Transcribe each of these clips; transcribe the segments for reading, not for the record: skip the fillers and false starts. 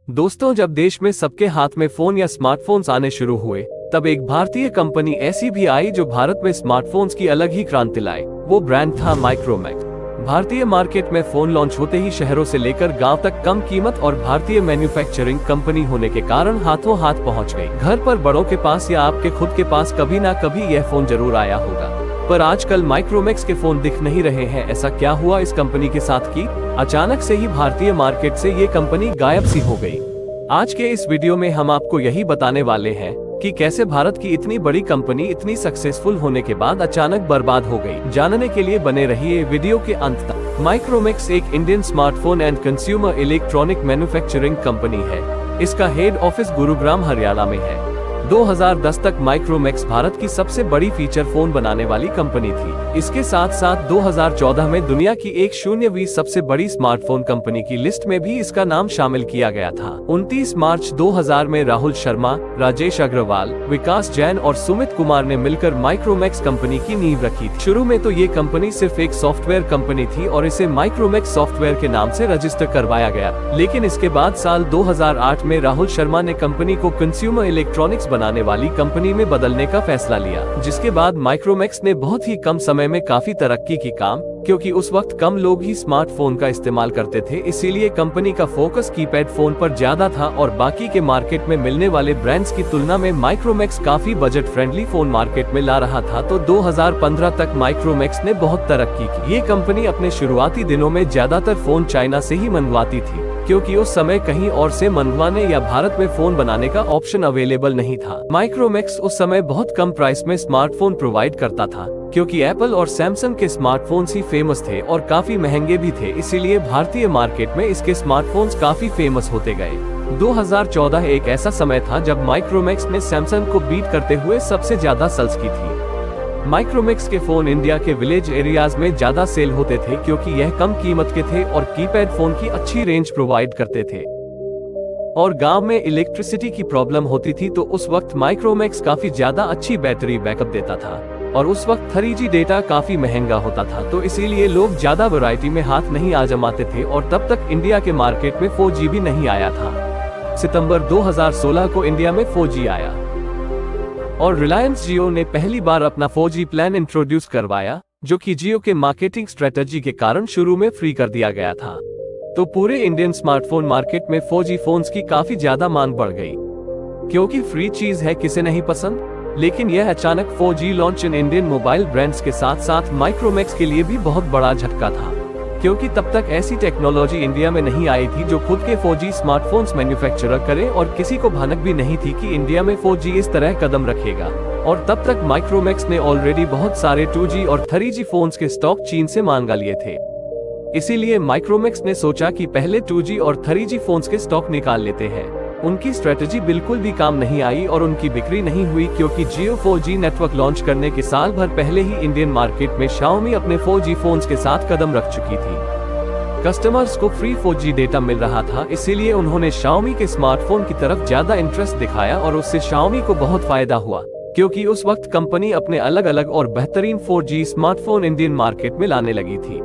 दोस्तों, जब देश में सबके हाथ में फोन या स्मार्टफोन्स आने शुरू हुए, तब एक भारतीय कंपनी ऐसी भी आई जो भारत में स्मार्टफोन्स की अलग ही क्रांति लाए। वो ब्रांड था माइक्रोमैक्स। भारतीय मार्केट में फोन लॉन्च होते ही शहरों से लेकर गांव तक कम कीमत और भारतीय मैन्युफैक्चरिंग कंपनी होने के कारण हाथों हाथ पहुंच गई। घर पर बड़ों के पास या आपके खुद के पास कभी ना कभी यह फोन जरूर आया होगा, पर आजकल माइक्रोमैक्स के फोन दिख नहीं रहे हैं। ऐसा क्या हुआ इस कंपनी के साथ कि अचानक से ही भारतीय मार्केट से ये कंपनी गायब सी हो गई। आज के इस वीडियो में हम आपको यही बताने वाले हैं कि कैसे भारत की इतनी बड़ी कंपनी इतनी सक्सेसफुल होने के बाद अचानक बर्बाद हो गई। जानने के लिए बने रहिए वीडियो के अंत तक। माइक्रोमैक्स एक Indian smartphone and consumer electronic manufacturing company है। इसका हेड ऑफिस गुरुग्राम हरियाणा में है। 2010 तक माइक्रोमैक्स भारत की सबसे बड़ी फीचर फोन बनाने वाली कंपनी थी। इसके साथ साथ 2014 में दुनिया की 1/20 सबसे बड़ी स्मार्टफोन कंपनी की लिस्ट में भी इसका नाम शामिल किया गया था। 29 मार्च 2000 में राहुल शर्मा, राजेश अग्रवाल, विकास जैन और सुमित कुमार ने मिलकर माइक्रोमैक्स कंपनी की नींव रखी थी। शुरू में तो ये कंपनी सिर्फ एक सॉफ्टवेयर कंपनी थी और इसे माइक्रोमैक्स सॉफ्टवेयर के नाम से रजिस्टर करवाया गया, लेकिन इसके बाद साल 2008 में राहुल शर्मा ने कंपनी को कंज्यूमर इलेक्ट्रॉनिक्स बनाने वाली कंपनी में बदलने का फैसला लिया, जिसके बाद माइक्रोमैक्स ने बहुत ही कम समय में काफी तरक्की की काम, क्योंकि उस वक्त कम लोग ही स्मार्टफोन का इस्तेमाल करते थे। इसीलिए कंपनी का फोकस कीपैड फोन पर ज्यादा था और बाकी के मार्केट में मिलने वाले ब्रांड्स की तुलना में माइक्रोमैक्स काफी बजट फ्रेंडली फोन मार्केट में ला रहा था। तो 2015 तक माइक्रोमैक्स ने बहुत तरक्की की। ये कंपनी अपने शुरुआती दिनों में ज्यादातर फोन चाइना से ही मंगवाती थी, क्योंकि उस समय कहीं और से मंगवाने या भारत में फोन बनाने का ऑप्शन अवेलेबल नहीं था। माइक्रोमैक्स उस समय बहुत कम प्राइस में स्मार्टफोन प्रोवाइड करता था, क्योंकि एप्पल और सैमसंग के स्मार्टफोन्स ही फेमस थे और काफी महंगे भी थे। इसीलिए भारतीय मार्केट में इसके स्मार्टफोन्स काफी फेमस होते गए। 2014 एक ऐसा समय था जब माइक्रोमैक्स ने सैमसंग को बीट करते हुए सबसे ज्यादा सेल्स की थी। माइक्रोमैक्स के फोन इंडिया के विलेज एरियाज में ज्यादा सेल होते थे, क्योंकि यह कम कीमत के थे और कीपैड फोन की अच्छी रेंज प्रोवाइड करते थे। और गांव में इलेक्ट्रिसिटी की प्रॉब्लम होती थी, तो उस वक्त माइक्रोमैक्स काफी ज्यादा अच्छी बैटरी बैकअप देता था और उस वक्त 3G डेटा काफी महंगा होता था, तो इसीलिए लोग ज्यादा वैरायटी में हाथ नहीं आजमाते थे। और तब तक इंडिया के मार्केट में 4G भी नहीं आया था। सितंबर 2016 को इंडिया में 4G आया और रिलायंस जियो ने पहली बार अपना 4G प्लान इंट्रोड्यूस करवाया, जो कि जियो के मार्केटिंग स्ट्रेटजी के कारण शुरू में फ्री कर दिया गया था। तो पूरे इंडियन स्मार्टफोन मार्केट में 4G फोन्स की काफी ज्यादा मांग बढ़ गई, क्योंकि फ्री चीज है, किसे नहीं पसंद। लेकिन यह अचानक 4G launch in Indian mobile brands के साथ साथ माइक्रोमैक्स के लिए भी बहुत बड़ा झटका था, क्योंकि तब तक ऐसी टेक्नोलॉजी इंडिया में नहीं आई थी जो खुद के 4G स्मार्टफोन्स मैन्युफैक्चरर करे, और किसी को भनक भी नहीं थी कि इंडिया में 4G इस तरह कदम रखेगा। और तब तक माइक्रोमैक्स ने ऑलरेडी बहुत सारे 2G और 3G फोन्स के स्टॉक चीन से मांगा लिए थे। इसीलिए माइक्रोमैक्स ने सोचा कि पहले 2G और 3G फोन्स के स्टॉक निकाल लेते हैं। उनकी स्ट्रेटजी बिल्कुल भी काम नहीं आई और उनकी बिक्री नहीं हुई, क्योंकि जियो 4G नेटवर्क लॉन्च करने के साल भर पहले ही इंडियन मार्केट में Xiaomi अपने 4G फोन्स के साथ कदम रख चुकी थी। कस्टमर्स को फ्री 4G डेटा मिल रहा था, इसीलिए उन्होंने Xiaomi के स्मार्टफोन की तरफ ज्यादा इंटरेस्ट दिखाया और उससे Xiaomi को बहुत फायदा हुआ, क्योंकि उस वक्त कंपनी अपने अलग अलग और बेहतरीन 4G स्मार्टफोन इंडियन मार्केट में लाने लगी थी।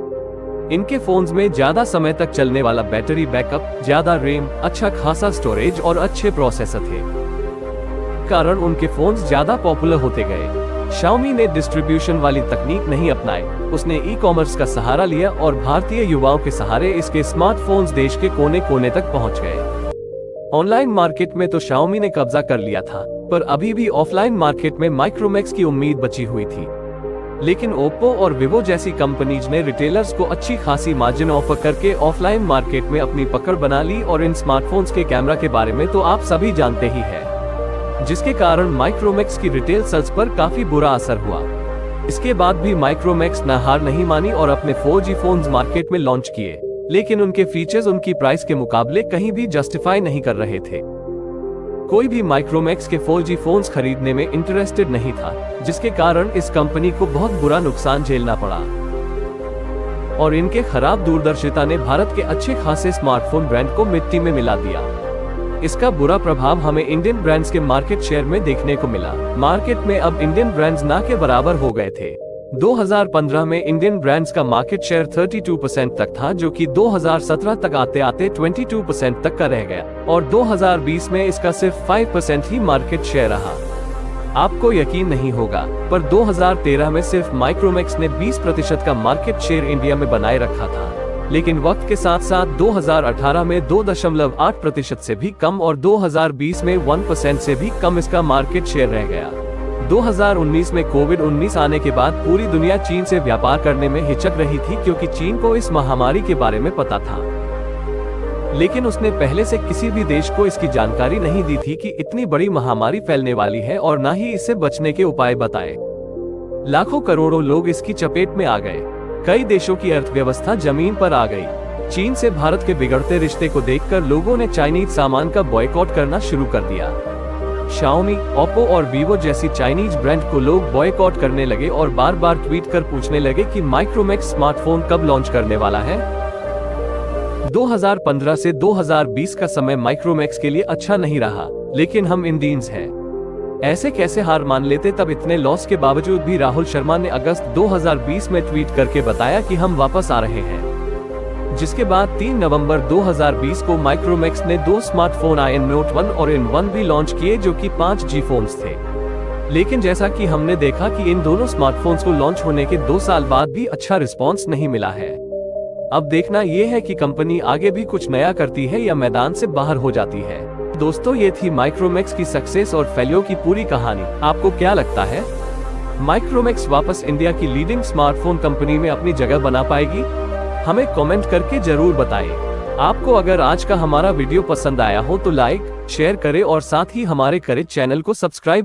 इनके फोन्स में ज्यादा समय तक चलने वाला बैटरी बैकअप, ज्यादा रैम, अच्छा खासा स्टोरेज और अच्छे प्रोसेसर थे, कारण उनके फोन्स ज्यादा पॉपुलर होते गए। Xiaomi ने डिस्ट्रीब्यूशन वाली तकनीक नहीं अपनाई, उसने ई-कॉमर्स का सहारा लिया और भारतीय युवाओं के सहारे इसके स्मार्टफोन्स देश के कोने कोने तक पहुंच गए। ऑनलाइन मार्केट में तो Xiaomi ने कब्जा कर लिया था, पर अभी भी ऑफलाइन मार्केट में माइक्रोमैक्स की उम्मीद बची हुई थी। लेकिन ओप्पो और विवो जैसी कंपनीज ने रिटेलर्स को अच्छी खासी मार्जिन ऑफर करके ऑफलाइन मार्केट में अपनी पकड़ बना ली, और इन स्मार्टफोन्स के कैमरा के बारे में तो आप सभी जानते ही हैं, जिसके कारण माइक्रोमैक्स की रिटेल सेल्स पर काफी बुरा असर हुआ। इसके बाद भी माइक्रोमैक्स न हार नहीं मानी और अपने 4G फोन्स मार्केट में लॉन्च किए, लेकिन उनके फीचर्स उनकी प्राइस के मुकाबले कहीं भी जस्टिफाई नहीं कर रहे थे। कोई भी माइक्रोमैक्स के 4G फोन्स खरीदने में इंटरेस्टेड नहीं था, जिसके कारण इस कंपनी को बहुत बुरा नुकसान झेलना पड़ा। और इनके खराब दूरदर्शिता ने भारत के अच्छे खासे स्मार्टफोन ब्रांड को मिट्टी में मिला दिया। इसका बुरा प्रभाव हमें इंडियन ब्रांड्स के मार्केट शेयर में देखने को मिला। मार्केट में अब इंडियन ब्रांड्स ना के बराबर हो गए थे। 2015 में इंडियन ब्रांड्स का मार्केट शेयर 32% तक था, जो कि 2017 तक आते आते 22% तक का रह गया और 2020 में इसका सिर्फ 5% ही मार्केट शेयर रहा। आपको यकीन नहीं होगा, पर 2013 में सिर्फ माइक्रोमैक्स ने 20% का मार्केट शेयर इंडिया में बनाए रखा था, लेकिन वक्त के साथ साथ 2018 में 2.8% से भी कम और 2020 में 1% से भी कम इसका मार्केट शेयर रह गया। 2019 में कोविड-19 आने के बाद पूरी दुनिया चीन से व्यापार करने में हिचक रही थी, क्योंकि चीन को इस महामारी के बारे में पता था, लेकिन उसने पहले से किसी भी देश को इसकी जानकारी नहीं दी थी कि इतनी बड़ी महामारी फैलने वाली है और न ही इससे बचने के उपाय बताए। लाखों करोड़ों लोग इसकी चपेट में आ गए। कई देशों की अर्थव्यवस्था जमीन पर आ गई। चीन से भारत के बिगड़ते रिश्ते को देखकर लोगों ने चाइनीज सामान का बॉयकॉट करना शुरू कर दिया। शाओमी, ओप्पो और वीवो जैसी चाइनीज ब्रांड को लोग बॉयकॉट करने लगे और बार बार ट्वीट कर पूछने लगे कि माइक्रोमैक्स स्मार्टफोन कब लॉन्च करने वाला है। 2015 से 2020 का समय माइक्रोमैक्स के लिए अच्छा नहीं रहा, लेकिन हम इंडियंस हैं, ऐसे कैसे हार मान लेते। तब इतने लॉस के बावजूद भी राहुल शर्मा ने अगस्त 2020 में ट्वीट करके बताया कि हम वापस आ रहे हैं, जिसके बाद 3 नवंबर 2020 को माइक्रोमैक्स ने 2 स्मार्टफोन IN Note 1 और IN1 भी लॉन्च किए, जो कि 5G फोन्स थे। लेकिन जैसा कि हमने देखा कि इन दोनों स्मार्टफोन्स को लॉन्च होने के 2 साल बाद भी अच्छा रिस्पॉन्स नहीं मिला है। अब देखना ये है कि कंपनी आगे भी कुछ नया करती है या मैदान से बाहर हो जाती है। दोस्तों, ये थी माइक्रोमैक्स की सक्सेस और फेल्योर की पूरी कहानी। आपको क्या लगता है, माइक्रोमैक्स वापस इंडिया की लीडिंग स्मार्टफोन कंपनी में अपनी जगह बना पाएगी? हमें कमेंट करके जरूर बताएं। आपको अगर आज का हमारा वीडियो पसंद आया हो तो लाइक, शेयर करें और साथ ही हमारे करेज चैनल को सब्सक्राइब